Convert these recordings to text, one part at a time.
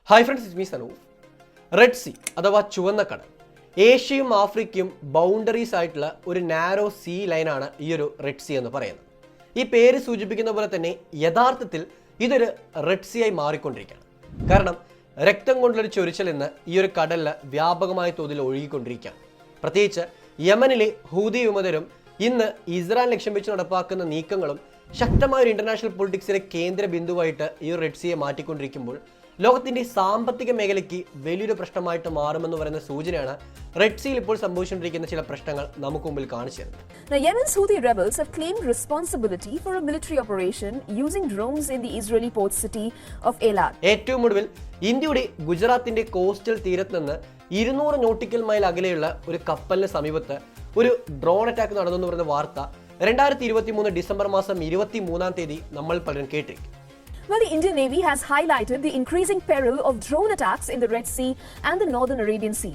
Hi friends, it's me Sanu. Red sea അഥവാ ചുവന്ന കടൽ, ഏഷ്യയും ആഫ്രിക്കയും ബൗണ്ടറീസ് ആയിട്ടുള്ള ഒരു നാരോ സീ ലൈനാണ് ഈ ഒരു റെഡ് സീ എന്ന് പറയുന്നത്. ഈ പേര് സൂചിപ്പിക്കുന്ന പോലെ തന്നെ യഥാർത്ഥത്തിൽ ഇതൊരു റെഡ് സീ ആയി മാറിക്കൊണ്ടിരിക്കുകയാണ്. കാരണം രക്തം കൊണ്ടുള്ളൊരു ചൊരിച്ചൽ ഇന്ന് ഈ ഒരു കടലിൽ വ്യാപകമായ തോതിൽ ഒഴുകിക്കൊണ്ടിരിക്കുകയാണ്. പ്രത്യേകിച്ച് യമനിലെ ഹൂതി വിമതരും ഇന്ന് ഇസ്രായേൽ ലക്ഷ്യം വെച്ച് നടപ്പാക്കുന്ന നീക്കങ്ങളും ശക്തമായ ഒരു ഇന്റർനാഷണൽ പൊളിറ്റിക്സിലെ കേന്ദ്ര ബിന്ദുവായിട്ട് ഈ ഒരു റെഡ് സീയെ മാറ്റിക്കൊണ്ടിരിക്കുമ്പോൾ ലോകത്തിന്റെ സാമ്പത്തിക മേഖലയ്ക്ക് വലിയൊരു പ്രശ്നമായിട്ട് മാറുമെന്ന് പറയുന്ന സൂചനയാണ് റെഡ് സീയിൽ ഇപ്പോൾ സംഭവിച്ചുകൊണ്ടിരിക്കുന്ന ചില പ്രശ്നങ്ങൾ നമുക്ക് മുമ്പിൽ കാണിച്ചു തരുന്നത്. Now, Yemen's Houthi rebels have claimed responsibility for a military operation using drones in the Israeli port city of Eilat. ഏറ്റവും ഒടുവിൽ ഇന്ത്യയുടെ ഗുജറാത്തിന്റെ കോസ്റ്റൽ തീരത്ത് നിന്ന് 200 നോട്ടിക്കൽ മൈൽ അകലെയുള്ള ഒരു കപ്പലിന് സമീപത്ത് ഒരു ഡ്രോൺ അറ്റാക്ക് നടന്നെന്ന് പറയുന്ന വാർത്ത 2023 ഡിസംബർ മാസം 23-ാം തീയതി നമ്മൾ പലരും കേട്ടിരിക്കും. Well, the Indian Navy has highlighted the increasing peril of drone attacks in the Red Sea and the Northern Arabian Sea.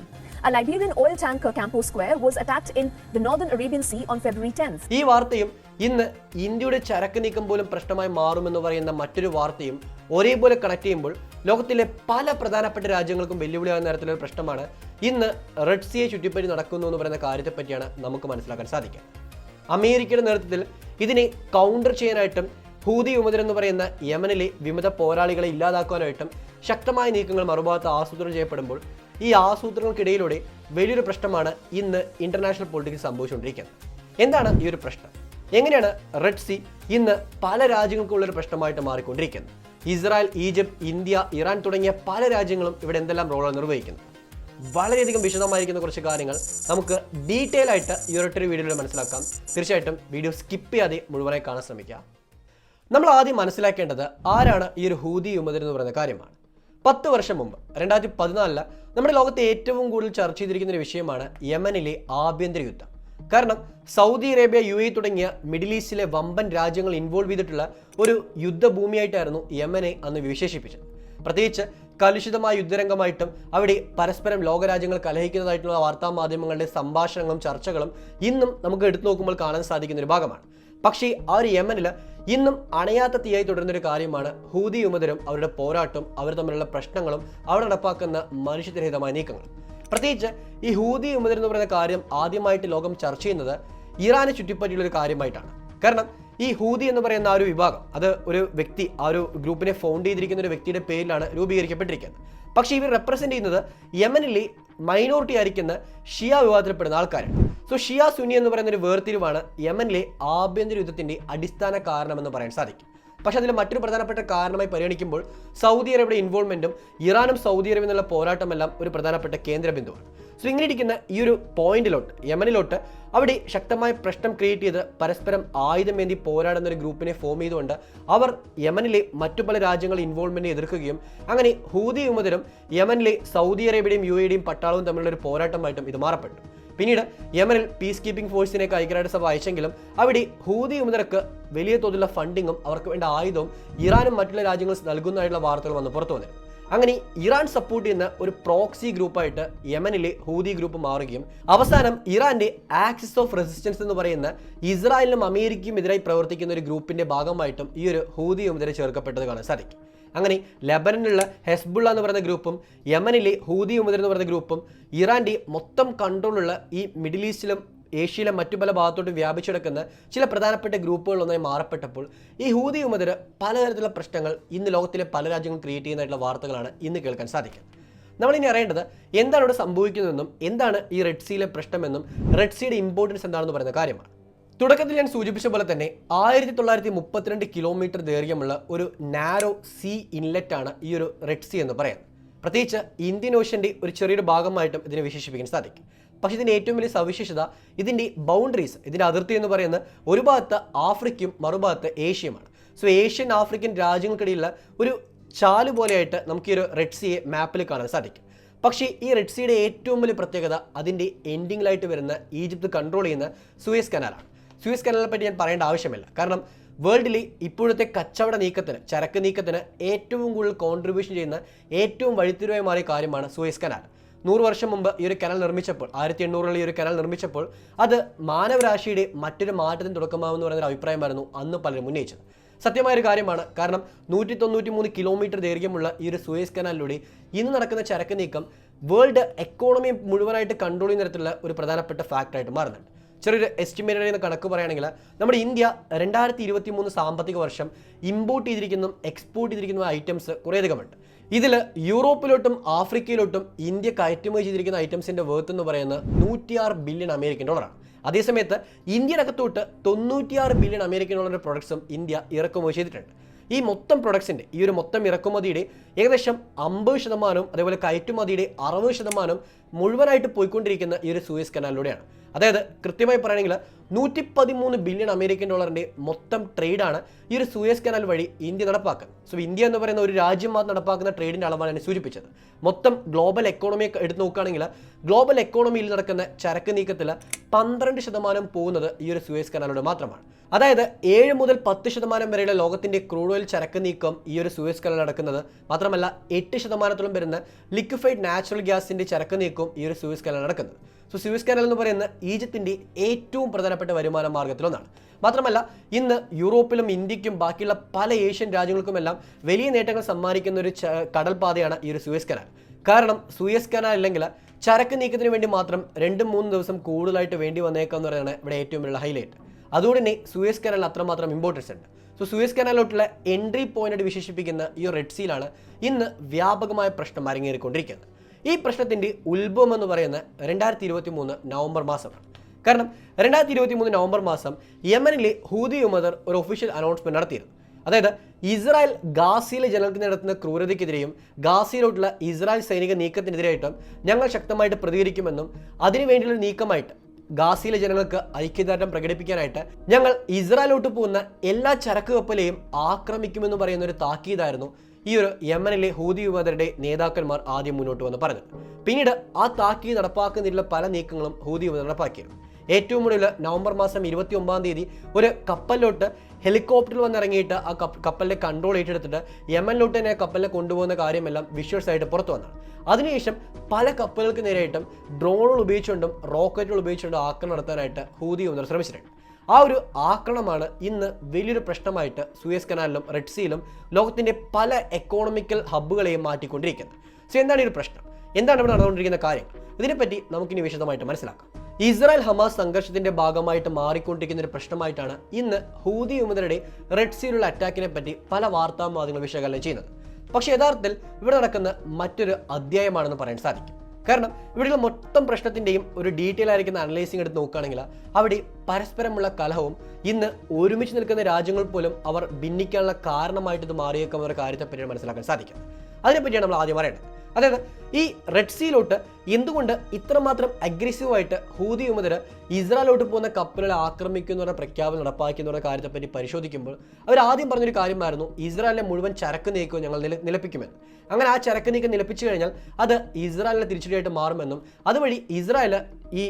A Liberian oil tanker, Campo Square, was attacked in the Northern Arabian Sea on February 10th. ഈ വാർത്തയും ഇന്ന് ഇന്ത്യയുടെ ചരക്ക് നീക്കം പോലും പ്രശ്നമായി മാറുമെന്ന് പറയുന്ന മറ്റൊരു വാർത്തയും ഒരേപോലെ കണക്ട് ചെയ്യുമ്പോൾ ലോകത്തിലെ പല പ്രധാനപ്പെട്ട രാജ്യങ്ങൾക്കും വെല്ലുവിളിയാകുന്ന തരത്തിലുള്ള പ്രശ്നമാണ് ഇന്ന് റെഡ് സീയെ ചുറ്റിപ്പറ്റി നടക്കുന്നു എന്ന് പറയുന്ന കാര്യത്തെ പറ്റിയാണ് നമുക്ക് മനസ്സിലാക്കാൻ സാധിക്കുക. അമേരിക്കയുടെ നേതൃത്വത്തിൽ ഇതിനെ കൗണ്ടർ ചെയ്യാനായിട്ടും ഹൂതി വിമതർ എന്ന് പറയുന്ന യമനിലെ വിമത പോരാളികളെ ഇല്ലാതാക്കാനായിട്ടും ശക്തമായ നീക്കങ്ങൾ മറുഭാഗത്ത് ആസൂത്രണം ചെയ്യപ്പെടുമ്പോൾ ഈ ആസൂത്രണങ്ങൾക്കിടയിലൂടെ വലിയൊരു പ്രശ്നമാണ് ഇന്ന് ഇന്റർനാഷണൽ പൊളിറ്റിക്സ് സംഭവിച്ചുകൊണ്ടിരിക്കുന്നത്. എന്താണ് ഈ ഒരു പ്രശ്നം? എങ്ങനെയാണ് റെഡ് സീ ഇന്ന് പല രാജ്യങ്ങൾക്കുള്ളൊരു പ്രശ്നമായിട്ട് മാറിക്കൊണ്ടിരിക്കുന്നത്? ഇസ്രായേൽ, ഈജിപ്ത്, ഇന്ത്യ, ഇറാൻ തുടങ്ങിയ പല രാജ്യങ്ങളും ഇവിടെ എന്തെല്ലാം റോളാണ് നിർവഹിക്കുന്നത്? വളരെയധികം വിശദമായിരിക്കുന്ന കുറച്ച് കാര്യങ്ങൾ നമുക്ക് ഡീറ്റെയിൽ ആയിട്ട് ഈ ഒരൊറ്റ വീഡിയോയിൽ മനസ്സിലാക്കാം. തീർച്ചയായിട്ടും വീഡിയോ സ്കിപ്പ് ചെയ്യാതെ മുഴുവനായി കാണാൻ ശ്രമിക്കുക. നമ്മൾ ആദ്യം മനസ്സിലാക്കേണ്ടത് ആരാണ് ഈ ഒരു ഹൂതി വിമതർ എന്ന് പറയുന്ന കാര്യമാണ്. 10 വർഷം മുമ്പ് 2014 നമ്മുടെ ലോകത്തെ ഏറ്റവും കൂടുതൽ ചർച്ച ചെയ്തിരിക്കുന്ന ഒരു വിഷയമാണ് യമനിലെ ആഭ്യന്തര യുദ്ധം. കാരണം സൗദി അറേബ്യ, UAE തുടങ്ങിയ മിഡിൽ ഈസ്റ്റിലെ വമ്പൻ രാജ്യങ്ങൾ ഇൻവോൾവ് ചെയ്തിട്ടുള്ള ഒരു യുദ്ധഭൂമിയായിട്ടായിരുന്നു യമനെ അന്ന് വിശേഷിപ്പിച്ചത്. പ്രത്യേകിച്ച് കലുഷിതമായ യുദ്ധരംഗമായിട്ടും അവിടെ പരസ്പരം ലോകരാജ്യങ്ങൾ കലഹിക്കുന്നതായിട്ടുള്ള വാർത്താ മാധ്യമങ്ങളുടെ സംഭാഷണങ്ങളും ചർച്ചകളും ഇന്നും നമുക്ക് എടുത്തു നോക്കുമ്പോൾ കാണാൻ സാധിക്കുന്ന ഒരു ഭാഗമാണ്. പക്ഷേ ആ ഒരു യമനിൽ ഇന്നും അണയാത്ത തീയായി തുടരുന്നൊരു കാര്യമാണ് ഹൂതി വിമതരും അവരുടെ പോരാട്ടവും അവർ തമ്മിലുള്ള പ്രശ്നങ്ങളും അവർ നടപ്പാക്കുന്ന മനുഷ്യരഹിതമായ നീക്കങ്ങളും. പ്രത്യേകിച്ച് ഈ ഹൂതി വിമതർ എന്ന് പറയുന്ന കാര്യം ആദ്യമായിട്ട് ലോകം ചർച്ച ചെയ്യുന്നത് ഇറാനെ ചുറ്റിപ്പറ്റിയുള്ള ഒരു കാര്യമായിട്ടാണ്. കാരണം ഈ ഹൂതി എന്ന് പറയുന്ന ആ ഒരു വിഭാഗം, അത് ഒരു വ്യക്തി, ആ ഒരു ഗ്രൂപ്പിനെ ഫൗണ്ട് ചെയ്തിരിക്കുന്ന ഒരു വ്യക്തിയുടെ പേരിലാണ് രൂപീകരിക്കപ്പെട്ടിരിക്കുന്നത്. പക്ഷേ ഇവർ റെപ്രസെന്റ് ചെയ്യുന്നത് യമനിലെ മൈനോറിറ്റി ആയിരിക്കുന്ന ഷിയ വിഭാഗത്തിൽപ്പെടുന്ന ആൾക്കാരാണ്. സോ ഷിയ സുന്നി എന്ന് പറയുന്ന ഒരു വേർതിരിവാണ് യമനിലെ ആഭ്യന്തര യുദ്ധത്തിന്റെ അടിസ്ഥാന കാരണമെന്ന് പറയാൻ സാധിക്കും. പക്ഷെ അതിൽ മറ്റൊരു പ്രധാനപ്പെട്ട കാരണമായി പരിഗണിക്കുമ്പോൾ സൗദി അറേബ്യയുടെ ഇൻവോൾവ്മെന്റും ഇറാനും സൗദി അറേബ്യ എന്നുള്ള പോരാട്ടമെല്ലാം ഒരു പ്രധാനപ്പെട്ട കേന്ദ്ര ബിന്ദുവാണ്. സോ ഇങ്ങനെ ഇരിക്കുന്ന ഈ ഒരു പോയിന്റിലോട്ട്, യമനിലോട്ട് അവിടെ ശക്തമായ പ്രശ്നം ക്രിയേറ്റ് ചെയ്ത് പരസ്പരം ആയുധമേന്തി പോരാടുന്ന ഒരു ഗ്രൂപ്പിനെ ഫോം ചെയ്തുകൊണ്ട് അവർ യമനിലെ മറ്റു പല രാജ്യങ്ങൾ ഇൻവോൾവ്മെന്റിനെ എതിർക്കുകയും അങ്ങനെ ഹൂതി വിമതരും യമനിലെ സൗദി അറേബ്യയുടെയും UAEയുടെയും പട്ടാളവും തമ്മിലുള്ള ഒരു പോരാട്ടമായിട്ടും ഇത് മാറപ്പെട്ടു. പിന്നീട് യമനിൽ പീസ് കീപ്പിംഗ് ഫോഴ്സിനേക്ക് ഐക്യരാഷ്ട്രസഭ അയച്ചെങ്കിലും അവിടെ ഹൂതി വിമതർക്ക് വലിയ തോതിലുള്ള ഫണ്ടിങ്ങും അവർക്ക് വേണ്ട ആയുധവും ഇറാനും മറ്റുള്ള രാജ്യങ്ങൾ നൽകുന്നതായിട്ടുള്ള വാർത്തകൾ വന്ന് പുറത്തു വന്നിരുന്നു. അങ്ങനെ ഇറാൻ സപ്പോർട്ട് ചെയ്യുന്ന ഒരു പ്രോക്സി ഗ്രൂപ്പായിട്ട് യമനിലെ ഹൂതി ഗ്രൂപ്പ് മാറുകയും അവസാനം ഇറാന്റെ ആക്സിസ് ഓഫ് റെസിസ്റ്റൻസ് എന്ന് പറയുന്ന ഇസ്രായേലിനും അമേരിക്കയും എതിരായി പ്രവർത്തിക്കുന്ന ഒരു ഗ്രൂപ്പിന്റെ ഭാഗമായിട്ടും ഈ ഒരു ഹൂതി വിമതരെ ചേർക്കപ്പെട്ടത് കാണാൻ സാധിക്കും. അങ്ങനെ ലെബനനിലുള്ള ഹെസ്ബുള്ള എന്ന് പറയുന്ന ഗ്രൂപ്പും യമനിലെ ഹൂതി വിമതർ എന്ന് പറയുന്ന ഗ്രൂപ്പും ഇറാന്റെ മൊത്തം കൺട്രോളുള്ള ഈ മിഡിൽ ഈസ്റ്റിലും ഏഷ്യയിലെ മറ്റു പല ഭാഗത്തോട്ടും വ്യാപിച്ചെടുക്കുന്ന ചില പ്രധാനപ്പെട്ട ഗ്രൂപ്പുകളൊന്നായി മാറപ്പെട്ടപ്പോൾ ഈ ഹൂതി വിമതർ പലതരത്തിലുള്ള പ്രശ്നങ്ങൾ ഇന്ന് ലോകത്തിലെ പല രാജ്യങ്ങളും ക്രിയേറ്റ് ചെയ്യുന്നതായിട്ടുള്ള വാർത്തകളാണ് ഇന്ന് കേൾക്കാൻ സാധിക്കുക. നമ്മളിനി അറിയേണ്ടത് എന്താണ് ഇവിടെ സംഭവിക്കുന്നതെന്നും എന്താണ് ഈ റെഡ് സീയിലെ പ്രശ്നമെന്നും റെഡ് സീയുടെ ഇമ്പോർട്ടൻസ് എന്താണെന്ന് പറയുന്ന കാര്യമാണ്. തുടക്കത്തിൽ ഞാൻ സൂചിപ്പിച്ച പോലെ തന്നെ 1932 കിലോമീറ്റർ ദൈർഘ്യമുള്ള ഒരു നാരോ സീ ഇൻലെറ്റാണ് ഈ ഒരു റെഡ് സീ എന്ന് പറയുന്നത്. പ്രത്യേകിച്ച് ഇന്ത്യൻ ഓഷ്യൻ്റെ ഒരു ചെറിയൊരു ഭാഗമായിട്ടും ഇതിനെ വിശേഷിപ്പിക്കാൻ സാധിക്കും. പക്ഷേ ഇതിൻ്റെ ഏറ്റവും വലിയ സവിശേഷത ഇതിൻ്റെ ബൗണ്ടറീസ്, ഇതിൻ്റെ അതിർത്തി എന്ന് പറയുന്നത് ഒരു ഭാഗത്ത് ആഫ്രിക്കയും മറുഭാഗത്ത് ഏഷ്യയുമാണ്. സോ ഏഷ്യൻ ആഫ്രിക്കൻ രാജ്യങ്ങൾക്കിടയിലുള്ള ഒരു ചാല് പോലെയായിട്ട് നമുക്ക് ഈ ഒരു റെഡ് സീയെ മാപ്പിൽ കാണാൻ സാധിക്കും. പക്ഷേ ഈ റെഡ് സീയുടെ ഏറ്റവും വലിയ പ്രത്യേകത അതിൻ്റെ എൻഡിങ്ങിലായിട്ട് വരുന്ന ഈജിപ്ത് കൺട്രോൾ ചെയ്യുന്ന സൂയസ് കനാലാണ്. സൂയസ് കനാലിനെ പറ്റി ഞാൻ പറയേണ്ട ആവശ്യമില്ല. കാരണം വേൾഡിലെ ഇപ്പോഴത്തെ കച്ചവട നീക്കത്തിന്, ചരക്ക് നീക്കത്തിന് ഏറ്റവും കൂടുതൽ കോൺട്രിബ്യൂഷൻ ചെയ്യുന്ന ഏറ്റവും വഴിത്തിരിവായി മാറിയ കാര്യമാണ് സൂയസ് കനാൽ. 100 വർഷം മുമ്പ് ഈ ഒരു കനാൽ നിർമ്മിച്ചപ്പോൾ, 1800 ഈ ഒരു കനാൽ നിർമ്മിച്ചപ്പോൾ അത് മാനവരാശിയുടെ മറ്റൊരു മാറ്റത്തിന് തുടക്കമാവുമെന്ന് പറയുന്ന അഭിപ്രായമായിരുന്നു അന്ന് പലരും ഉന്നയിച്ചത്. സത്യമായൊരു കാര്യമാണ്. കാരണം 193 കിലോമീറ്റർ ദൈർഘ്യമുള്ള ഈ ഒരു സൂയസ് കനാലിലൂടെ ഇന്ന് നടക്കുന്ന ചരക്ക് നീക്കം വേൾഡ് എക്കോണമി മുഴുവനായിട്ട് കൺട്രോൾ ചെയ്യുന്ന തരത്തിലുള്ള ഒരു പ്രധാനപ്പെട്ട ഫാക്ടറായിട്ട് മാറുന്നുണ്ട്. ചെറിയൊരു എസ്റ്റിമേറ്റഡ് ചെയ്യുന്ന കണക്ക് പറയുകയാണെങ്കിൽ നമ്മുടെ ഇന്ത്യ 2023 സാമ്പത്തിക വർഷം ഇമ്പോർട്ട് ചെയ്തിരിക്കുന്നതും എക്സ്പോർട്ട് ചെയ്തിരിക്കുന്ന ഐറ്റംസ് കുറേയധികമുണ്ട്. ഇതിൽ യൂറോപ്പിലോട്ടും ആഫ്രിക്കയിലോട്ടും ഇന്ത്യ കയറ്റുമതി ചെയ്തിരിക്കുന്ന ഐറ്റംസിന്റെ വേർത്ത് എന്ന് പറയുന്നത് $106 ബില്യൺ അമേരിക്കൻ ഡോളറാണ്. അതേസമയത്ത് ഇന്ത്യനകത്തോട്ട് $96 ബില്യൺ അമേരിക്കൻ ഡോളറിന്റെ പ്രൊഡക്ട്സും ഇന്ത്യ ഇറക്കുമതി ചെയ്തിട്ടുണ്ട്. ഈ മൊത്തം പ്രൊഡക്ട്സിന്റെ ഈ ഒരു മൊത്തം ഇറക്കുമതിയുടെ ഏകദേശം 50%, അതേപോലെ കയറ്റുമതിയുടെ 60% മുഴുവനായിട്ട് പോയിക്കൊണ്ടിരിക്കുന്ന ഈ ഒരു സൂയസ് കനാലിലൂടെയാണ്. അതായത് കൃത്യമായി പറയുകയാണെങ്കിൽ 113 ബില്യൺ അമേരിക്കൻ ഡോളറിന്റെ മൊത്തം ട്രേഡാണ് ഈ ഒരു സൂയസ് കനാൽ വഴി ഇന്ത്യ നടപ്പാക്കുന്നത്. സോ ഇന്ത്യ എന്ന് പറയുന്ന ഒരു രാജ്യം മാത്രം നടപ്പാക്കുന്ന ട്രേഡിന്റെ അളവാണ് എന്നെ സൂചിപ്പിച്ചത്. മൊത്തം ഗ്ലോബൽ എക്കോണമി എടുത്ത് നോക്കുകയാണെങ്കിൽ ഗ്ലോബൽ എക്കോണമിയിൽ നടക്കുന്ന ചരക്ക് നീക്കത്തിൽ 12% പോകുന്നത് ഈ ഒരു സൂയസ് കനാലിലൂടെ മാത്രമാണ്. അതായത് 7 മുതൽ 10% വരെയുള്ള ലോകത്തിന്റെ ക്രൂഡ് ഓയിൽ ചരക്ക് നീക്കം ഈ ഒരു സൂയസ് കനാൽ നടക്കുന്നത്. മാത്രമല്ല 8% വരുന്ന ലിക്വിഫൈഡ് നാച്ചുറൽ ഗ്യാസിന്റെ ചരക്ക് നീക്കവും ഈ ഒരു സൂയസ് കനാൽ നടക്കുന്നത്. സോ സൂയസ് കനാൽ എന്ന് പറയുന്ന ഈജിപ്തിന്റെ ഏറ്റവും പ്രധാനപ്പെട്ട വരുമാന മാർഗത്തിലൊന്നാണ്. മാത്രമല്ല ഇന്ന് യൂറോപ്പിലും ഇന്ത്യക്കും ബാക്കിയുള്ള പല ഏഷ്യൻ രാജ്യങ്ങൾക്കുമെല്ലാം വലിയ നേട്ടങ്ങൾ സമ്മാനിക്കുന്ന ഒരു കടൽപാതയാണ് ഈ ഒരു സൂയസ് കനാൽ. കാരണം സൂയസ് കനാൽ ഇല്ലെങ്കിൽ ചരക്ക് നീക്കത്തിന് വേണ്ടി മാത്രം 2-3 ദിവസം കൂടുതലായിട്ട് വേണ്ടി വന്നേക്കാം എന്ന് പറയുന്നത് ഇവിടെ ഏറ്റവും വലിയ ഹൈലൈറ്റ്. അതുകൊണ്ട് തന്നെ സൂയസ് കനാൽ അത്രമാത്രം ഇമ്പോർട്ടൻസ് ഉണ്ട്. സോ സൂയസ് കനാലിലോട്ടുള്ള എൻട്രി പോയിന്റ് വിശേഷിപ്പിക്കുന്ന ഈ റെഡ് സീലാണ് ഇന്ന് വ്യാപകമായ പ്രശ്നം അരങ്ങേറിക്കൊണ്ടിരിക്കുന്നത്. ഈ പ്രശ്നത്തിന്റെ ഉത്ഭവം എന്ന് പറയുന്നത് 2023 നവംബർ മാസമാണ്. കാരണം 2023 നവംബർ മാസം യമനിലെ ഹൂതി വിമതർ ഒരു ഒഫീഷ്യൽ അനൗൺസ്മെന്റ് നടത്തിയിരുന്നു. അതായത് ഇസ്രായേൽ ഗാസയിലെ ജനങ്ങൾക്ക് നടത്തുന്ന ക്രൂരതയ്ക്കെതിരെയും ഗാസയിലോട്ടുള്ള ഇസ്രായേൽ സൈനിക നീക്കത്തിനെതിരായിട്ടും ഞങ്ങൾ ശക്തമായിട്ട് പ്രതികരിക്കുമെന്നും അതിനുവേണ്ടിയുള്ള നീക്കമായിട്ട് ഗാസയിലെ ജനങ്ങൾക്ക് ഐക്യദാർഢ്യം പ്രകടിപ്പിക്കാനായിട്ട് ഞങ്ങൾ ഇസ്രായേലോട്ട് പോകുന്ന എല്ലാ ചരക്ക് കപ്പലെയും ആക്രമിക്കുമെന്ന് പറയുന്ന ഒരു താക്കീതായിരുന്നു ഈ ഒരു യമനിലെ ഹൂതി വിമതരുടെ നേതാക്കന്മാർ ആദ്യം മുന്നോട്ട് വന്ന് പറഞ്ഞത്. പിന്നീട് ആ താക്കീത് നടപ്പാക്കുന്നതിലുള്ള പല നീക്കങ്ങളും ഹൂതി വിമതർ നടപ്പാക്കിയിരുന്നു. ഏറ്റവും കൂടുതൽ നവംബർ മാസം 29-ാം തീയതി ഒരു കപ്പലിലോട്ട് ഹെലികോപ്റ്ററിൽ വന്നിറങ്ങിയിട്ട് ആ കപ്പലിന്റെ കൺട്രോൾ ഏറ്റെടുത്തിട്ട് യമനിലോട്ട് തന്നെ കപ്പലിനെ കൊണ്ടുപോകുന്ന കാര്യമെല്ലാം വിഷ്വൽസ് ആയിട്ട് പുറത്തു വന്നതാണ്. അതിനുശേഷം പല കപ്പലുകൾക്ക് നേരെയായിട്ടും ഡ്രോണുകൾ ഉപയോഗിച്ചുകൊണ്ടും റോക്കറ്റുകൾ ഉപയോഗിച്ചുകൊണ്ടും ആക്രമണം നടത്താനായിട്ട് ഹൂതി വിമതർ ശ്രമിച്ചിട്ടുണ്ട്. ആ ഒരു ആക്രമണമാണ് ഇന്ന് വലിയൊരു പ്രശ്നമായിട്ട് സൂയസ് കനാലിലും റെഡ് സീയിലും ലോകത്തിന്റെ പല എക്കോണമിക്കൽ ഹബ്ബുകളെയും മാറ്റിക്കൊണ്ടിരിക്കുന്നത്. സോ എന്താണ് ഈ ഒരു പ്രശ്നം? എന്താണ് ഇവിടെ നടന്നുകൊണ്ടിരിക്കുന്ന കാര്യങ്ങൾ? ഇതിനെപ്പറ്റി നമുക്കിനി വിശദമായിട്ട് മനസ്സിലാക്കാം. ഇസ്രായേൽ ഹമാസ് സംഘർഷത്തിന്റെ ഭാഗമായിട്ട് മാറിക്കൊണ്ടിരിക്കുന്ന ഒരു പ്രശ്നമായിട്ടാണ് ഇന്ന് ഹൂതി വിമതരുടെ റെഡ് സീയിലുള്ള അറ്റാക്കിനെ പറ്റി പല വാർത്താ മാധ്യമങ്ങൾ വിശകലനം ചെയ്യുന്നത്. പക്ഷേ യഥാർത്ഥത്തിൽ ഇവിടെ നടക്കുന്ന മറ്റൊരു അധ്യായമാണെന്ന് പറയാൻ സാധിക്കും. കാരണം ഇവിടെയുള്ള മൊത്തം പ്രശ്നത്തിന്റെയും ഒരു ഡീറ്റെയിൽ ആയിരിക്കുന്ന അനലൈസിംഗ് എടുത്ത് നോക്കുകയാണെങ്കിൽ അവിടെ പരസ്പരമുള്ള കലഹവും ഇന്ന് ഒരുമിച്ച് നിൽക്കുന്ന രാജ്യങ്ങൾ പോലും അവർ ഭിന്നിക്കാനുള്ള കാരണമായിട്ട് ഇത് മാറിയേക്കാവുന്ന കാര്യത്തെപ്പറ്റി മനസ്സിലാക്കാൻ സാധിക്കും. അതിനെപ്പറ്റിയാണ് നമ്മൾ ആദ്യം പറയേണ്ടത്. അതായത് ഈ റെഡ് സീയിലോട്ട് എന്തുകൊണ്ട് ഇത്രമാത്രം അഗ്രസീവായിട്ട് ഹൂതി വിമതർ ഇസ്രായേലോട്ട് പോകുന്ന കപ്പലുകളെ ആക്രമിക്കുന്ന പ്രഖ്യാപനം നടപ്പാക്കുന്ന കാര്യത്തെപ്പറ്റി പരിശോധിക്കുമ്പോൾ അവർ ആദ്യം പറഞ്ഞൊരു കാര്യമായിരുന്നു ഇസ്രായേലിലെ മുഴുവൻ ചരക്ക് നീക്കവും ഞങ്ങൾ നിലപ്പിക്കുമെന്ന്. അങ്ങനെ ആ ചരക്ക് നീക്കം നിലപ്പിച്ചു കഴിഞ്ഞാൽ അത് ഇസ്രായേലിനെ തിരിച്ചടിയായിട്ട് മാറുമെന്നും അതുവഴി ഇസ്രായേൽ ഈ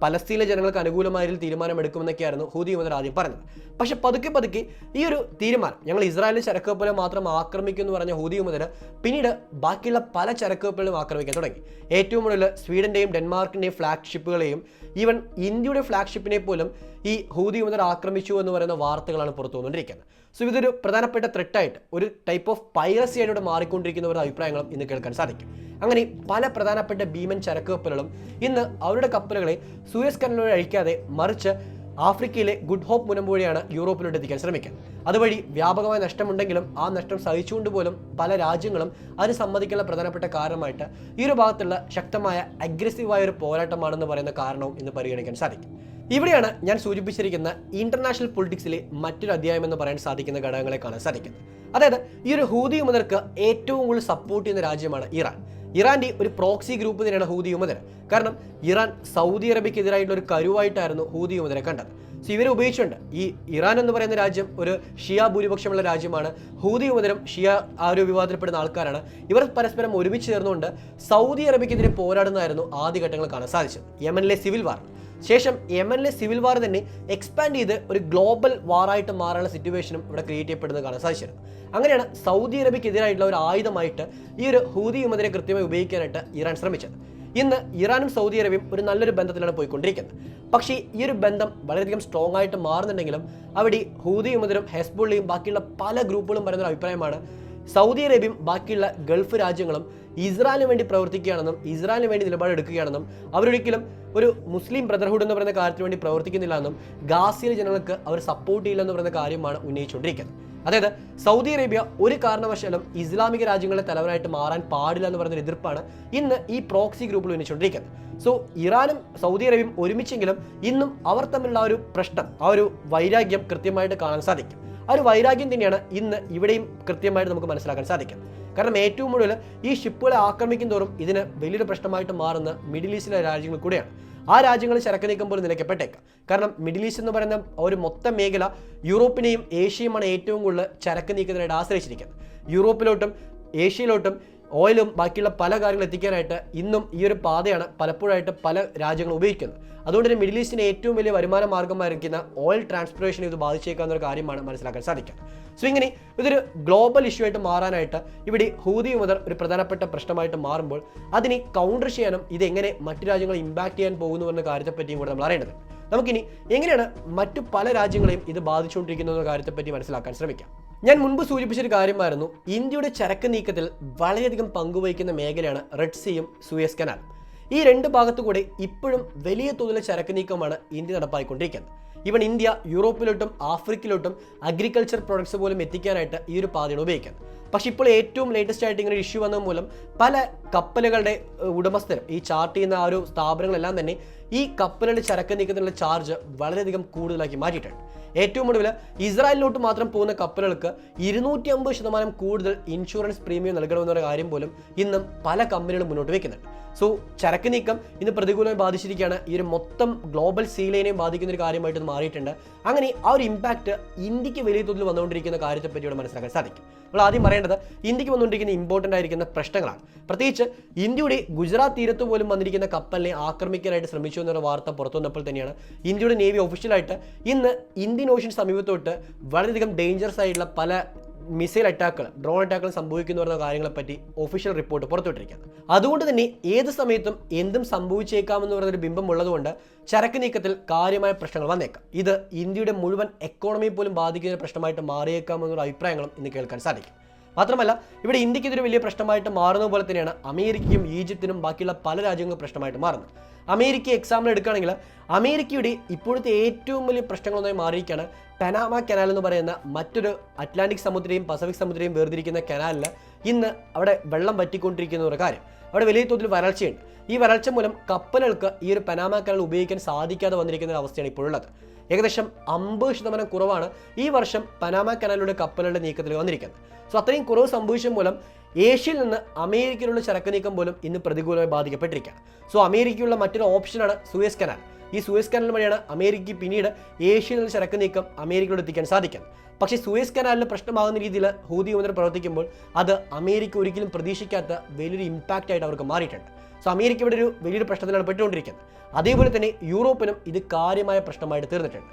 പലസ്തീനിലെ ജനങ്ങൾക്ക് അനുകൂലമായ തീരുമാനമെടുക്കുമെന്നൊക്കെയായിരുന്നു ഹൂതി വിമതർ ആദ്യം പറഞ്ഞത്. പക്ഷെ പതുക്കെ ഈ ഒരു തീരുമാനം ഞങ്ങൾ ഇസ്രായേലിലെ ചരക്ക് കപ്പലുകളെ മാത്രം ആക്രമിക്കും എന്ന് പറഞ്ഞ ഹൂതി വിമതർ പിന്നീട് ബാക്കിയുള്ള പല ചരക്ക് കപ്പലുകളും ആക്രമിക്കാൻ തുടങ്ങി. ഏറ്റവും കൂടുതൽ സ്വീഡന്റെയും ഡെൻമാർക്കിന്റെയും ഫ്ലാഗ്ഷിപ്പുകളെയും ഈവൻ ഇന്ത്യയുടെ ഫ്ലാഗ്ഷിപ്പിനെ പോലും ഈ ഹൂതി വിമതർ ആക്രമിച്ചു എന്ന് പറയുന്ന വാർത്തകളാണ് പുറത്തു വന്നുകൊണ്ടിരിക്കുന്നത്. സോ ഇതൊരു പ്രധാനപ്പെട്ട ത്രെട്ടായിട്ട് ഒരു ടൈപ്പ് ഓഫ് പൈറസി ആയിട്ട് മാറിക്കൊണ്ടിരിക്കുന്നവരുടെ അഭിപ്രായങ്ങളും ഇന്ന് കേൾക്കാൻ സാധിക്കും. അങ്ങനെ പല പ്രധാനപ്പെട്ട ഭീമൻ ചരക്ക് കപ്പലുകളും ഇന്ന് അവരുടെ കപ്പലുകളെ സൂയസ് കനാലിലൂടെ അഴിക്കാതെ മറിച്ച് ആഫ്രിക്കയിലെ ഗുഡ് ഹോപ്പ് മുനമ്പുവഴിയാണ് യൂറോപ്പിലോട്ട് എത്തിക്കാൻ ശ്രമിക്കുക. അതുവഴി വ്യാപകമായ നഷ്ടമുണ്ടെങ്കിലും ആ നഷ്ടം സഹിച്ചുകൊണ്ട് പോലും പല രാജ്യങ്ങളും അതിന് സമ്മതിക്കാനുള്ള പ്രധാനപ്പെട്ട കാരണമായിട്ട് ഈ ഒരു ഭാഗത്തുള്ള ശക്തമായ അഗ്രസീവായ ഒരു പോരാട്ടമാണെന്ന് പറയുന്ന കാരണവും ഇന്ന് പരിഗണിക്കാൻ സാധിക്കും. ഇവിടെയാണ് ഞാൻ സൂചിപ്പിച്ചിരിക്കുന്ന ഇന്റർനാഷണൽ പൊളിറ്റിക്സിലെ മറ്റൊരു അധ്യായം എന്ന് പറയാൻ സാധിക്കുന്ന ഘടകങ്ങളെ കാണാൻ സാധിക്കുന്നത്. അതായത് ഈ ഒരു ഹൂതി വിമതർക്ക് ഏറ്റവും കൂടുതൽ സപ്പോർട്ട് ചെയ്യുന്ന രാജ്യമാണ് ഇറാൻ. ഇറാന്റെ ഒരു പ്രോക്സി ഗ്രൂപ്പ് തന്നെയാണ് ഹൂതി വിമതർ. കാരണം ഇറാൻ സൗദി അറേബ്യക്കെതിരായിട്ടുള്ള ഒരു കരുവായിട്ടായിരുന്നു ഹൂതി വിമതരെ കണ്ടത്. സോ ഇവരെ ഉപയോഗിച്ചുകൊണ്ട് ഈ ഇറാൻ എന്ന് പറയുന്ന രാജ്യം ഒരു ഷിയ ഭൂരിപക്ഷമുള്ള രാജ്യമാണ്. ഹൂതി വിമതരും ഷിയ ആ ഒരു വിവാദത്തിൽപ്പെടുന്ന ആൾക്കാരാണ്. ഇവർ പരസ്പരം ഒരുമിച്ച് ചേർന്നുകൊണ്ട് സൗദി അറേബ്യക്കെതിരെ പോരാടുന്നതായിരുന്നു ആദ്യഘട്ടങ്ങൾ കാണാൻ സാധിച്ചത്. യമനിലെ സിവിൽ വാർ ശേഷം യമനിലെ സിവിൽ വാർ തന്നെ എക്സ്പാൻഡ് ചെയ്ത് ഒരു ഗ്ലോബൽ വാറായിട്ട് മാറാനുള്ള സിറ്റുവേഷനും ഇവിടെ ക്രിയേറ്റ് ചെയ്യപ്പെടുന്നത് കാണാൻ സാധിച്ചിരുന്നു. അങ്ങനെയാണ് സൗദി അറേബ്യക്കെതിരായിട്ടുള്ള ഒരു ആയുധമായിട്ട് ഈ ഒരു ഹൂതി വിമതരെ കൃത്യമായി ഉപയോഗിക്കാനായിട്ട് ഇറാൻ ശ്രമിച്ചത്. ഇന്ന് ഇറാനും സൗദി അറേബ്യയും ഒരു നല്ലൊരു ബന്ധത്തിലാണ് പോയിക്കൊണ്ടിരിക്കുന്നത്. പക്ഷേ ഈ ഒരു ബന്ധം വളരെയധികം സ്ട്രോങ് ആയിട്ട് മാറുന്നുണ്ടെങ്കിലും അവിടെ ഹൂതി വിമതരും ഹെസ്ബുള്ളയും ബാക്കിയുള്ള പല ഗ്രൂപ്പുകളും പറയുന്ന ഒരു അഭിപ്രായമാണ് സൗദി അറേബ്യയും ബാക്കിയുള്ള ഗൾഫ് രാജ്യങ്ങളും ഇസ്രായേലിന് വേണ്ടി പ്രവർത്തിക്കുകയാണെന്നും ഇസ്രായേലിന് വേണ്ടി നിലപാടെടുക്കുകയാണെന്നും അവരൊരിക്കലും ഒരു മുസ്ലിം ബ്രദർഹുഡ് എന്ന് പറയുന്ന കാര്യത്തിന് വേണ്ടി പ്രവർത്തിക്കുന്നില്ല എന്നും ഗാസയിലെ ജനങ്ങൾക്ക് അവർ സപ്പോർട്ട് ചെയ്യില്ല എന്ന് പറയുന്ന കാര്യമാണ് ഉന്നയിച്ചുകൊണ്ടിരിക്കുന്നത്. അതായത് സൗദി അറേബ്യ ഒരു കാരണവശാലും ഇസ്ലാമിക രാജ്യങ്ങളുടെ തലവനായിട്ട് മാറാൻ പാടില്ല എന്ന് പറയുന്ന എതിർപ്പാണ് ഇന്ന് ഈ പ്രോക്സി ഗ്രൂപ്പിൽ ഉന്നയിച്ചുകൊണ്ടിരിക്കുന്നത്. സോ ഇറാനും സൗദി അറേബ്യയും ഒരുമിച്ചെങ്കിലും ഇന്നും അവർ തമ്മിലുള്ള ആ ഒരു പ്രശ്നം, ആ ഒരു വൈരാഗ്യം കൃത്യമായിട്ട് കാണാൻ സാധിക്കും. ആ ഒരു വൈരാഗ്യം തന്നെയാണ് ഇന്ന് ഇവിടെയും കൃത്യമായിട്ട് നമുക്ക് മനസ്സിലാക്കാൻ സാധിക്കും. കാരണം ഏറ്റവും കൂടുതൽ ഈ ഷിപ്പുകളെ ആക്രമിക്കും തോറും ഇതിന് വലിയൊരു പ്രശ്നമായിട്ട് മാറുന്ന മിഡിൽ ഈസ്റ്റിലെ രാജ്യങ്ങൾ കൂടെയാണ്. ആ രാജ്യങ്ങൾ ചരക്ക് നീക്കം പോലും നിലയ്ക്കപ്പെട്ടേക്കാം. കാരണം മിഡിൽ ഈസ്റ്റ് എന്ന് പറയുന്ന ഒരു മൊത്തം മേഖല യൂറോപ്പിനെയും ഏഷ്യയുമാണ് ഏറ്റവും കൂടുതൽ ചരക്ക് നീക്കത്തിനായിട്ട് ആശ്രയിച്ചിരിക്കുന്നത്. യൂറോപ്പിലോട്ടും ഏഷ്യയിലോട്ടും ഓയിലും ബാക്കിയുള്ള പല കാര്യങ്ങളും എത്തിക്കാനായിട്ട് ഇന്നും ഈ ഒരു പാതയാണ് പലപ്പോഴായിട്ട് പല രാജ്യങ്ങളും ഉപയോഗിക്കുന്നത്. അതുകൊണ്ട് തന്നെ മിഡിൽ ഈസ്റ്റിന് ഏറ്റവും വലിയ വരുമാന മാർഗ്ഗമായിരിക്കുന്ന ഓയിൽ ട്രാൻസ്പോർട്ടേഷൻ ഇത് ബാധിച്ചേക്കാവുന്ന ഒരു കാര്യമാണ് മനസ്സിലാക്കാൻ സാധിക്കുക. സോ ഇങ്ങനെ ഇതൊരു ഗ്ലോബൽ ഇഷ്യൂ ആയിട്ട് മാറാനായിട്ട് ഇവിടെ ഹൂതി മുതൽ ഒരു പ്രധാനപ്പെട്ട പ്രശ്നമായിട്ട് മാറുമ്പോൾ അതിനെ കൗണ്ടർ ചെയ്യാനും ഇത് എങ്ങനെ മറ്റു രാജ്യങ്ങളെ ഇമ്പാക്ട് ചെയ്യാൻ പോകുന്നു എന്ന കാര്യത്തെപ്പറ്റിയും കൂടെ നമ്മൾ അറിയേണ്ടത്. നമുക്കിനി എങ്ങനെയാണ് മറ്റു പല രാജ്യങ്ങളെയും ഇത് ബാധിച്ചുകൊണ്ടിരിക്കുന്ന എന്ന കാര്യത്തെപ്പറ്റി മനസ്സിലാക്കാൻ ശ്രമിക്കാം. ഞാൻ മുൻപ് സൂചിപ്പിച്ചൊരു കാര്യമായിരുന്നു, ഇന്ത്യയുടെ ചരക്ക് നീക്കത്തിൽ വളരെയധികം പങ്കുവഹിക്കുന്ന മേഖലയാണ് റെഡ് സീയും സൂയസ് കനാലും. ഈ രണ്ട് ഭാഗത്തുകൂടെ ഇപ്പോഴും വലിയ തോതിലുള്ള ചരക്ക് നീക്കമാണ് ഇന്ത്യ നടപ്പായിക്കൊണ്ടിരിക്കുന്നത്. ഈവൻ ഇന്ത്യ യൂറോപ്പിലോട്ടും ആഫ്രിക്കയിലോട്ടും അഗ്രികൾച്ചർ പ്രോഡക്ട്സ് പോലും എത്തിക്കാനായിട്ട് ഈ ഒരു പാതയാണ് ഉപയോഗിക്കുന്നത്. പക്ഷെ ഇപ്പോൾ ഏറ്റവും ലേറ്റസ്റ്റ് ആയിട്ട് ഇങ്ങനെ ഇഷ്യൂ വന്നത് മൂലം പല കപ്പലുകളുടെ ഉടമസ്ഥരും ഈ ചാർട്ട് ചെയ്യുന്ന ആ ഒരു സ്ഥാപനങ്ങളെല്ലാം തന്നെ ഈ കപ്പലുകളുടെ ചരക്ക് നീക്കത്തിനുള്ള ചാർജ് വളരെയധികം കൂടുതലാക്കി മാറ്റിയിട്ടുണ്ട്. ഏറ്റവും ഒടുവിൽ ഇസ്രായേലിലോട്ട് മാത്രം പോകുന്ന കപ്പലുകൾക്ക് 250% കൂടുതൽ ഇൻഷുറൻസ് പ്രീമിയം നൽകണമെന്ന കാര്യം പോലും ഇന്നും പല കമ്പനികളും മുന്നോട്ട് വയ്ക്കുന്നുണ്ട്. സോ ചരക്ക് നീക്കം ഇന്ന് പ്രതികൂലമായി ബാധിച്ചിരിക്കുകയാണ്. ഈ ഒരു മൊത്തം ഗ്ലോബൽ സീലൈനെയും ബാധിക്കുന്ന ഒരു കാര്യമായിട്ട് ഇത് മാറിയിട്ടുണ്ട്. അങ്ങനെ ആ ഒരു ഇമ്പാക്ട് ഇന്ത്യക്ക് വലിയ തോതിൽ വന്നുകൊണ്ടിരിക്കുന്ന കാര്യത്തെപ്പറ്റി ഇവിടെ മനസ്സിലാക്കാൻ സാധിക്കും. നമ്മൾ ആദ്യം പറയേണ്ടത് ഇന്ത്യക്ക് വന്നുകൊണ്ടിരിക്കുന്ന ഇമ്പോർട്ടൻ്റ് ആയിരിക്കുന്ന പ്രശ്നങ്ങളാണ്. പ്രത്യേകിച്ച് ഇന്ത്യയുടെ ഗുജറാത്ത് തീരത്ത് പോലും വന്നിരിക്കുന്ന കപ്പലിനെ ആക്രമിക്കാനായിട്ട് ശ്രമിച്ചു എന്നൊരു വാർത്ത പുറത്തു വന്നപ്പോൾ തന്നെയാണ് ഇന്ത്യയുടെ നേവി ഒഫീഷ്യലായിട്ട് ഇന്ന് ഇന്ത്യൻ ഓഷ്യൻ സമീപത്തോട്ട് വളരെയധികം ഡേഞ്ചറസ് ആയിട്ടുള്ള പല മിസൈൽ അറ്റാക്കുകൾ, ഡ്രോൺ അറ്റാക്കുകൾ സംഭവിക്കുന്നു പറയുന്ന കാര്യങ്ങളെപ്പറ്റി ഒഫീഷ്യൽ റിപ്പോർട്ട് പുറത്തുവിട്ടിരിക്കുന്നത്. അതുകൊണ്ട് തന്നെ ഏത് സമയത്തും എന്തും സംഭവിച്ചേക്കാമെന്ന് പറയുന്നൊരു ബിംബം ഉള്ളതുകൊണ്ട് ചരക്ക് നീക്കത്തിൽ കാര്യമായ പ്രശ്നങ്ങൾ വന്നേക്കാം. ഇത് ഇന്ത്യയുടെ മുഴുവൻ എക്കോണമിയെ പോലും ബാധിക്കുന്ന ഒരു പ്രശ്നമായിട്ട് മാറിയേക്കാമെന്നുള്ള അഭിപ്രായങ്ങളും ഇന്ന് കേൾക്കാൻ സാധിക്കും. മാത്രമല്ല ഇവിടെ ഇന്ത്യക്ക് ഇതൊരു വലിയ പ്രശ്നമായിട്ട് മാറുന്ന പോലെ തന്നെയാണ് അമേരിക്കയും ഈജിപ്തിനും ബാക്കിയുള്ള പല രാജ്യങ്ങളും പ്രശ്നമായിട്ട് മാറുന്നത്. അമേരിക്ക എക്സാമ്പിൾ എടുക്കുകയാണെങ്കിൽ അമേരിക്കയുടെ ഇപ്പോഴത്തെ ഏറ്റവും വലിയ പ്രശ്നങ്ങളൊന്നായി മാറിയിരിക്കുകയാണ് പനാമ കനാൽ എന്ന് പറയുന്ന മറ്റൊരു അറ്റ്ലാന്റിക് സമുദ്രയും പസഫിക് സമുദ്രയും വേർതിരിക്കുന്ന കനാലിൽ ഇന്ന് അവിടെ വെള്ളം വറ്റിക്കൊണ്ടിരിക്കുന്ന ഒരു കാര്യം. അവിടെ വലിയ തോതിൽ വരൾച്ചയുണ്ട്. ഈ വരൾച്ച മൂലം കപ്പലുകൾക്ക് ഈ ഒരു പനാമ കനാൽ ഉപയോഗിക്കാൻ സാധിക്കാതെ വന്നിരിക്കുന്ന ഒരു അവസ്ഥയാണ് ഇപ്പോഴുള്ളത്. ഏകദേശം 50% കുറവാണ് ഈ വർഷം പനാമ കനാലിലൂടെ കപ്പലുകളുടെ നീക്കത്തിൽ വന്നിരിക്കുന്നത്. സോ അത്രയും കുറവ് സംഭവിച്ച മൂലം ഏഷ്യയിൽ നിന്ന് അമേരിക്കയിലുള്ള ചരക്ക് നീക്കം പോലും ഇന്ന് പ്രതികൂലമായി ബാധിക്കപ്പെട്ടിരിക്കുകയാണ്. സോ അമേരിക്കയുള്ള മറ്റൊരു ഓപ്ഷനാണ് സൂയസ് കനാൽ. ഈ സൂയസ് കനാൽ വഴിയാണ് അമേരിക്കയ്ക്ക് പിന്നീട് ഏഷ്യയിൽ നിന്ന് ചരക്ക് നീക്കം അമേരിക്കയിലോട് എത്തിക്കാൻ സാധിക്കുന്നത്. പക്ഷേ സൂയസ് കനാലിന് പ്രശ്നമാകുന്ന രീതിയിൽ ഹൂതി മുതൽ പ്രവർത്തിക്കുമ്പോൾ അത് അമേരിക്ക ഒരിക്കലും പ്രതീക്ഷിക്കാത്ത വലിയൊരു ഇമ്പാക്റ്റ് ആയിട്ട് അവർക്ക് മാറിയിട്ടുണ്ട്. സോ അമേരിക്ക ഇവിടെ ഒരു വലിയൊരു പ്രശ്നത്തിലാണ് പെട്ടുകൊണ്ടിരിക്കുന്നത്. അതേപോലെ തന്നെ യൂറോപ്പിനും ഇത് കാര്യമായ പ്രശ്നമായിട്ട് തീർന്നിട്ടുണ്ട്.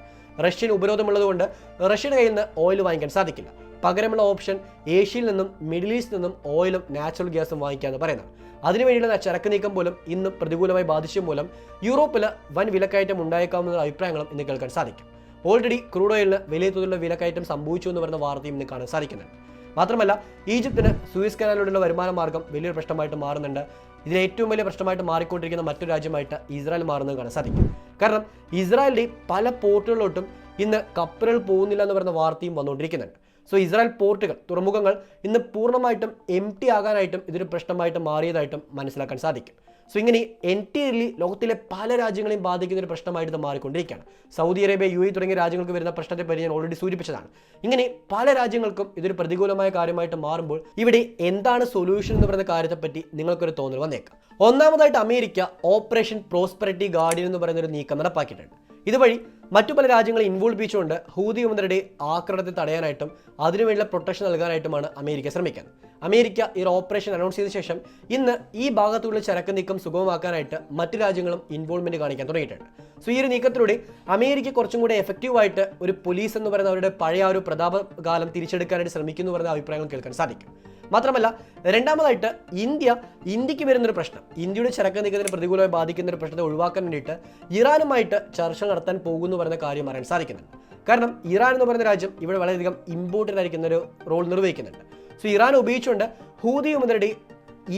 റഷ്യൻ ഉപരോധമുള്ളതുകൊണ്ട് റഷ്യയുടെ കയ്യിൽ നിന്ന് ഓയിൽ വാങ്ങിക്കാൻ സാധിക്കില്ല. പകരമുള്ള ഓപ്ഷൻ ഏഷ്യയിൽ നിന്നും മിഡിൽ ഈസ്റ്റിൽ നിന്നും ഓയിലും നാച്ചുറൽ ഗ്യാസും വാങ്ങിക്കാമെന്ന് പറയുന്നത്. അതിനുവേണ്ടിയുള്ള ചരക്ക് നീക്കം പോലും ഇന്ന് പ്രതികൂലമായി ബാധിച്ച മൂലം യൂറോപ്പിൽ വൻ വിലക്കയറ്റം ഉണ്ടായേക്കാവുന്ന അഭിപ്രായങ്ങളും ഇന്ന് കേൾക്കാൻ സാധിക്കും. ഓൾറെഡി ക്രൂഡ് ഓയിലിന് വലിയ തോതിലുള്ള വിലക്കയറ്റം സംഭവിച്ചു എന്ന് പറയുന്ന വാർത്തയും ഇന്ന് കാണാൻ സാധിക്കുന്നുണ്ട്. മാത്രമല്ല ഈജിപ്തിന് സൂയസ് കനാലിലൂടെയുള്ള വരുമാന മാർഗ്ഗം വലിയൊരു പ്രശ്നമായിട്ട് മാറുന്നുണ്ട്. ഇതിൽ ഏറ്റവും വലിയ പ്രശ്നമായിട്ട് മാറിക്കൊണ്ടിരിക്കുന്ന മറ്റൊരു രാജ്യമായിട്ട് ഇസ്രായേൽ മാറുന്നത് കാണാൻ സാധിക്കും. കാരണം ഇസ്രായേലിൻ്റെ പല പോർട്ടുകളിലോട്ടും ഇന്ന് കപ്പലുകൾ പോകുന്നില്ല എന്ന് പറയുന്ന വാർത്തയും വന്നുകൊണ്ടിരിക്കുന്നുണ്ട്. സോ ഇസ്രായേൽ പോർട്ടുകൾ, തുറമുഖങ്ങൾ ഇന്ന് പൂർണ്ണമായിട്ടും എംപ്റ്റി ആകാനായിട്ടും ഇതൊരു പ്രശ്നമായിട്ട് മാറിയതായിട്ടും മനസ്സിലാക്കാൻ സാധിക്കും. സോ ഇങ്ങനെ എൻറ്റയർലി ലോകത്തിലെ പല രാജ്യങ്ങളെയും ബാധിക്കുന്ന ഒരു പ്രശ്നമായിട്ട് ഇത് മാറിക്കൊണ്ടിരിക്കുകയാണ്. സൗദി അറേബ്യ, UAE തുടങ്ങിയ രാജ്യങ്ങൾക്ക് വരുന്ന പ്രശ്നത്തെ പറ്റി ഞാൻ ഓൾറെഡി സൂചിപ്പിച്ചതാണ്. ഇങ്ങനെ പല രാജ്യങ്ങൾക്കും ഇതൊരു പ്രതികൂലമായ കാര്യമായിട്ട് മാറുമ്പോൾ ഇവിടെ എന്താണ് സൊല്യൂഷൻ എന്ന് പറയുന്ന കാര്യത്തെപ്പറ്റി നിങ്ങൾക്കൊരു തോന്നൽ വന്നേക്കാം. ഒന്നാമതായിട്ട് അമേരിക്ക ഓപ്പറേഷൻ പ്രോസ്പെറിറ്റി ഗാർഡിയൻ എന്ന് പറയുന്ന ഒരു നീക്കം നടപ്പാക്കിയിട്ടുണ്ട്. ഇതുവഴി മറ്റു പല രാജ്യങ്ങളെ ഇൻവോൾവിച്ചുകൊണ്ട് ഹൂതി വിമതരുടെ ആക്രമണത്തെ തടയാനായിട്ടും അതിനുവേണ്ടിയുള്ള പ്രൊട്ടക്ഷൻ നൽകാനായിട്ടുമാണ് അമേരിക്ക ശ്രമിക്കുന്നത്. അമേരിക്ക ഈ ഓപ്പറേഷൻ അനൗൺസ് ചെയ്ത ശേഷം ഇന്ന് ഈ ഭാഗത്തുള്ള ചരക്ക് നീക്കം സുഗമമാക്കാനായിട്ട് മറ്റു രാജ്യങ്ങളും ഇൻവോൾവ്മെന്റ് കാണിക്കാൻ തുടങ്ങിയിട്ടുണ്ട്. സോ ഈ ഒരു നീക്കത്തിലൂടെ അമേരിക്ക കുറച്ചും കൂടെ എഫക്റ്റീവായിട്ട് ഒരു പോലീസ് എന്ന് പറയുന്ന അവരുടെ പഴയ ഒരു പ്രതാപകാലം തിരിച്ചെടുക്കാനായിട്ട് ശ്രമിക്കുന്നു പറയുന്ന അഭിപ്രായങ്ങൾ കേൾക്കാൻ സാധിക്കും. മാത്രമല്ല രണ്ടാമതായിട്ട് ഇന്ത്യക്ക് വരുന്നൊരു പ്രശ്നം, ഇന്ത്യയുടെ ചരക്ക് നീക്കത്തിന് പ്രതികൂലമായി ബാധിക്കുന്ന ഒരു പ്രശ്നത്തെ ഒഴിവാക്കാൻ വേണ്ടിയിട്ട് ഇറാനുമായിട്ട് ചർച്ച നടത്താൻ പോകുന്നു പറയുന്ന കാര്യം അറിയാൻ സാധിക്കുന്നുണ്ട്. കാരണം ഇറാൻ എന്ന് പറയുന്ന രാജ്യം ഇവിടെ വളരെയധികം ഇമ്പോർട്ടൻ്റ് ആയിരിക്കുന്ന ഒരു റോൾ നിർവഹിക്കുന്നുണ്ട്. സോ ഇറാൻ ഉപയോഗിച്ചുകൊണ്ട് ഹൂതി വിമതരുടെ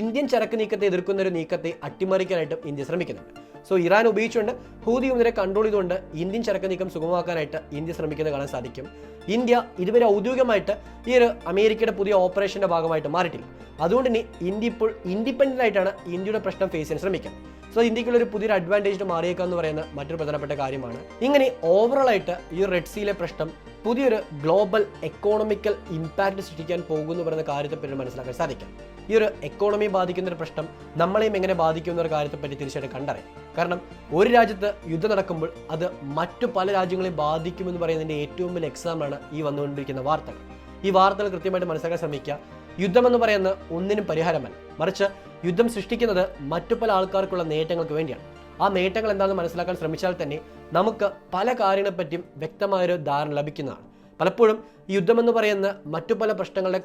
ഇന്ത്യൻ ചരക്ക് നീക്കത്തെ എതിർക്കുന്ന ഒരു നീക്കത്തെ അട്ടിമറിക്കാനായിട്ടും ഇന്ത്യ ശ്രമിക്കുന്നുണ്ട്. സോ ഇറാൻ ഉപയോഗിച്ചുകൊണ്ട് ഹൂതി വിമതരെ കൺട്രോൾ ചെയ്തുകൊണ്ട് ഇന്ത്യൻ ചരക്ക് നീക്കം സുഗമമാക്കാനായിട്ട് ഇന്ത്യ ശ്രമിക്കുന്നത് കാണാൻ സാധിക്കും. ഇന്ത്യ ഇതുവരെ ഔദ്യോഗികമായിട്ട് ഈ ഒരു അമേരിക്കയുടെ പുതിയ ഓപ്പറേഷന്റെ ഭാഗമായിട്ട് മാറിയിട്ടില്ല. അതുകൊണ്ട് തന്നെ ഇന്ത്യ ഇപ്പോൾ ഇൻഡിപെൻഡന്റ് ആയിട്ടാണ് ഇന്ത്യയുടെ പ്രശ്നം ഫേസ് ചെയ്യാൻ ശ്രമിക്കുന്നത്. സോ ഇന്ത്യക്കുള്ള ഒരു പുതിയൊരു അഡ്വാൻറ്റേജ് മാറിയേക്കുക എന്ന് പറയുന്ന മറ്റൊരു പ്രധാനപ്പെട്ട കാര്യമാണ്. ഇങ്ങനെ ഓവറോൾ ആയിട്ട് ഈ റെഡ് സീയിലെ പ്രശ്നം പുതിയൊരു ഗ്ലോബൽ എക്കോണമിക്കൽ ഇമ്പാക്റ്റ് സൃഷ്ടിക്കാൻ പോകുന്നു പറയുന്ന കാര്യത്തെപ്പറ്റി മനസ്സിലാക്കാൻ സാധിക്കും. ഈ ഒരു എക്കോണമി ബാധിക്കുന്ന ഒരു പ്രശ്നം നമ്മളെയും എങ്ങനെ ബാധിക്കും എന്നൊരു കാര്യത്തെപ്പറ്റി തീർച്ചയായിട്ടും കണ്ടറിയാം. കാരണം ഒരു രാജ്യത്ത് യുദ്ധം നടക്കുമ്പോൾ അത് മറ്റു പല രാജ്യങ്ങളെയും ബാധിക്കുമെന്ന് പറയുന്നതിൻ്റെ ഏറ്റവും വലിയ എക്സാമ്പിളാണ് ഈ വന്നുകൊണ്ടിരിക്കുന്ന വാർത്തകൾ. ഈ വാർത്തകൾ കൃത്യമായിട്ട് മനസ്സിലാക്കാൻ ശ്രമിക്കുക. യുദ്ധം എന്ന് പറയുന്നത് ഒന്നിനും പരിഹാരമല്ല, മറിച്ച് യുദ്ധം സൃഷ്ടിക്കുന്നത് മറ്റു പല ആൾക്കാർക്കുള്ള നേട്ടങ്ങൾക്ക് വേണ്ടിയാണ്. ആ നേട്ടങ്ങൾ എന്താണെന്ന് മനസ്സിലാക്കാൻ ശ്രമിച്ചാൽ തന്നെ നമുക്ക് പല കാര്യങ്ങളെപ്പറ്റിയും വ്യക്തമായൊരു ധാരണ ലഭിക്കുന്നതാണ്. പലപ്പോഴും ഈ യുദ്ധം എന്ന് പറയുന്ന മറ്റു പല പ്രശ്നങ്ങളുടെ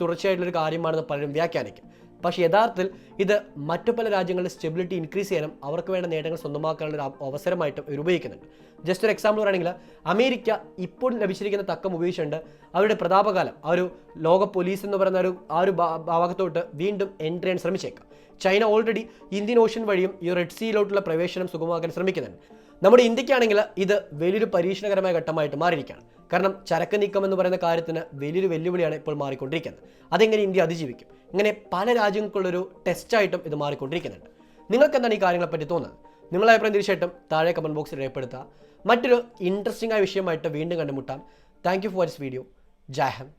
തുടർച്ചയായിട്ടുള്ളൊരു കാര്യമാണെന്ന് പലരും വ്യാഖ്യാനിക്കും. പക്ഷേ യഥാർത്ഥത്തിൽ ഇത് മറ്റു പല രാജ്യങ്ങളുടെ സ്റ്റെബിലിറ്റി ഇൻക്രീസ് ചെയ്യാനും അവർക്ക് വേണ്ട നേട്ടങ്ങൾ സ്വന്തമാക്കാനുള്ള ഒരു അവസരമായിട്ടും ഇവർ ഉപയോഗിക്കുന്നുണ്ട്. ജസ്റ്റ് ഒരു എക്സാമ്പിൾ പറയുകയാണെങ്കിൽ അമേരിക്ക ഇപ്പോൾ ലഭിച്ചിരിക്കുന്ന തക്കം ഉപയോഗിച്ചുകൊണ്ട് അവരുടെ പ്രതാപകാലം ആ ഒരു ലോക പോലീസ് എന്ന് പറയുന്ന ആ ഒരു ഭാഗത്തോട്ട് വീണ്ടും എൻട്രി ചെയ്യാൻ ശ്രമിച്ചേക്കാം. ചൈന ഓൾറെഡി ഇന്ത്യൻ ഓഷ്യൻ വഴിയും ഈ റെഡ് സീയിലോട്ടുള്ള പ്രവേശനം സുഗമമാക്കാൻ ശ്രമിക്കുന്നുണ്ട്. നമ്മുടെ ഇന്ത്യക്കാണെങ്കിൽ ഇത് വലിയൊരു പരീക്ഷണകരമായ ഘട്ടമായിട്ട് മാറിയിരിക്കുകയാണ്. കാരണം ചരക്ക് നീക്കം എന്ന് പറയുന്ന കാര്യത്തിന് വലിയൊരു വെല്ലുവിളിയാണ് ഇപ്പോൾ മാറിക്കൊണ്ടിരിക്കുന്നത്. അതെങ്ങനെ ഇന്ത്യ അതിജീവിക്കും? ഇങ്ങനെ പല രാജ്യങ്ങൾക്കുള്ളൊരു ടെസ്റ്റായിട്ടും ഇത് മാറിക്കൊണ്ടിരിക്കുന്നുണ്ട്. നിങ്ങൾക്ക് എന്താണ് ഈ കാര്യങ്ങളെപ്പറ്റി തോന്നുന്നത്? നിങ്ങളുടെ അഭിപ്രായം തീർച്ചയായിട്ടും താഴെ കമന്റ് ബോക്സിൽ രേഖപ്പെടുത്തുക. മറ്റൊരു ഇൻട്രസ്റ്റിംഗ് ആയ വിഷയമായിട്ട് വീണ്ടും കണ്ടുമുട്ടാം. Thank you for this video. Jai Hind.